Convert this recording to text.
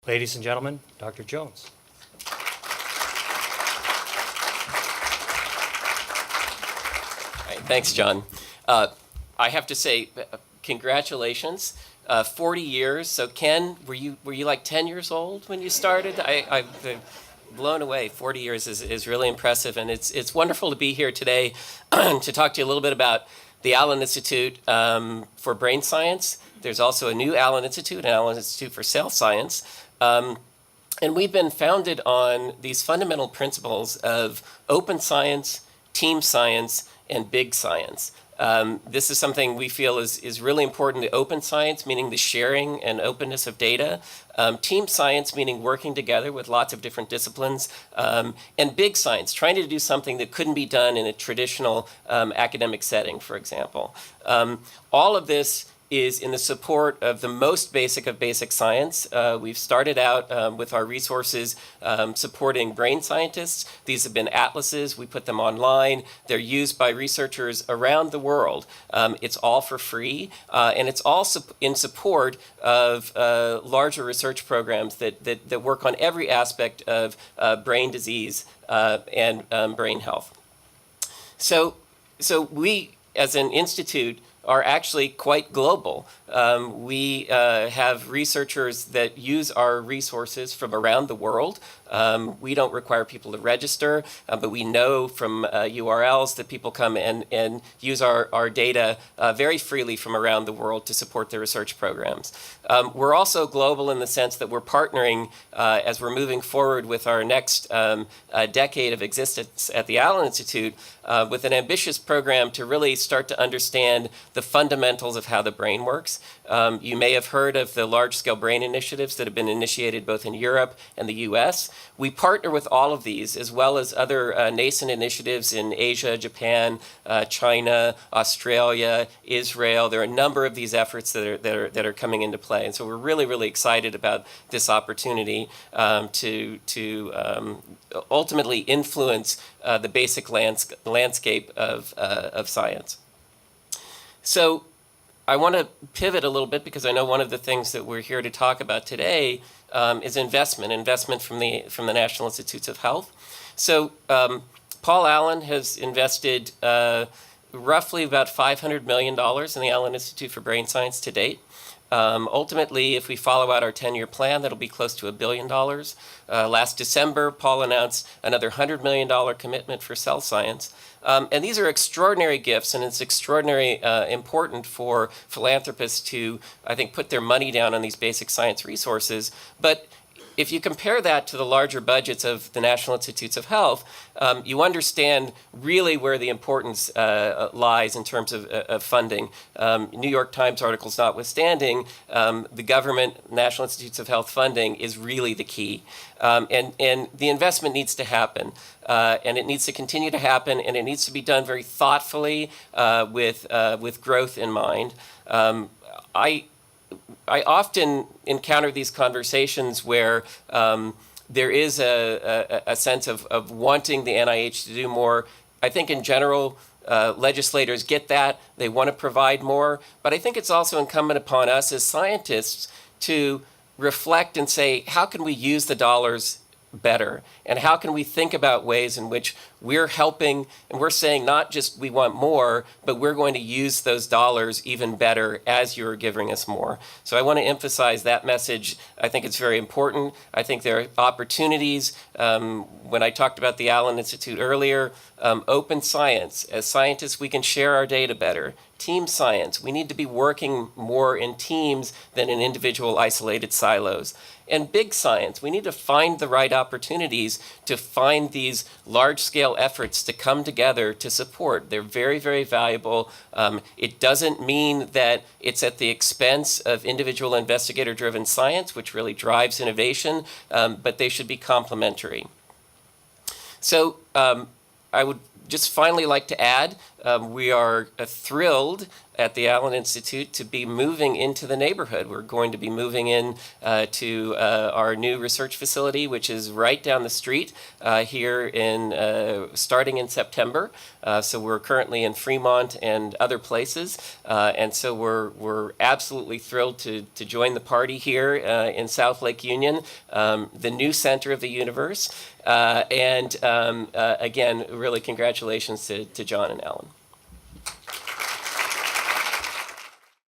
Ladies and gentlemen, Dr. Jones. Right, thanks, John. I have to say, congratulations. 40 years. So, Ken, were you like 10 years old when you started? I'm blown away. 40 years is really impressive, and it's wonderful to be here today to talk to you a little bit about the Allan Institute for Brain Science. There's also a new Allan Institute, an Allan Institute for Cell Science. And we've been founded on these fundamental principles of open science, team science, and big science. This is something we feel is really important to open science, meaning the sharing and openness of data. Team science, meaning working together with lots of different disciplines. And big science, trying to do something that couldn't be done in a traditional academic setting, for example. All of this is in the support of the most basic of basic science. We've started out with our resources supporting brain scientists. These have been atlases. We put them online. They're used by researchers around the world. It's all for free, and it's all in support of larger research programs that work on every aspect of brain disease and brain health. So we, as an institute, are actually quite global. We have researchers that use our resources from around the world. We don't require people to register, but we know from URLs that people come and use our data very freely from around the world to support their research programs. We're also global in the sense that we're partnering as we're moving forward with our next decade of existence at the Allan Institute with an ambitious program to really start to understand the fundamentals of how the brain works. You may have heard of the large-scale brain initiatives that have been initiated both in Europe and the US. We partner with all of these, as well as other nascent initiatives in Asia, Japan, China, Australia, Israel. There are a number of these efforts that are coming into play. And so we're really, really excited about this opportunity to ultimately influence the basic landscape of science. So I want to pivot a little bit because I know one of the things that we're here to talk about today is investment from the National Institutes of Health. So Paul Allan has invested roughly about $500 million in the Allan Institute for Brain Science to date. Ultimately, if we follow out our 10-year plan, that'll be close to $1 billion. Last December, Paul announced another $100 million commitment for cell science. And these are extraordinary gifts, and it's extraordinary important for philanthropists to, I think, put their money down on these basic science resources. But if you compare that to the larger budgets of the National Institutes of Health, you understand really where the importance lies in terms of funding. New York Times articles notwithstanding, the government, National Institutes of Health funding is really the key. And the investment needs to happen. And it needs to continue to happen, and it needs to be done very thoughtfully with growth in mind. I often encounter these conversations where there is a sense of wanting the NIH to do more. I think in general, legislators get that. They want to provide more. But I think it's also incumbent upon us as scientists to reflect and say, how can we use the dollars better? And how can we think about ways in which we're helping, and we're saying not just we want more, but we're going to use those dollars even better as you're giving us more. So I want to emphasize that message. I think it's very important. I think there are opportunities. When I talked about the Allan Institute earlier, open science. As scientists, we can share our data better. Team science. We need to be working more in teams than in individual isolated silos. And big science. We need to find the right opportunities to find these large-scale efforts to come together to support. They're very, very valuable. It doesn't mean that it's at the expense of individual investigator-driven science, which really drives innovation, but they should be complementary. So I would just finally like to add, we are thrilled at the Allan Institute to be moving into the neighborhood. We're going to be moving in to our new research facility, which is right down the street here starting in September. So we're currently in Fremont and other places, and so we're absolutely thrilled to join the party here in South Lake Union, the new center of the universe. Again, really congratulations to John and Allan.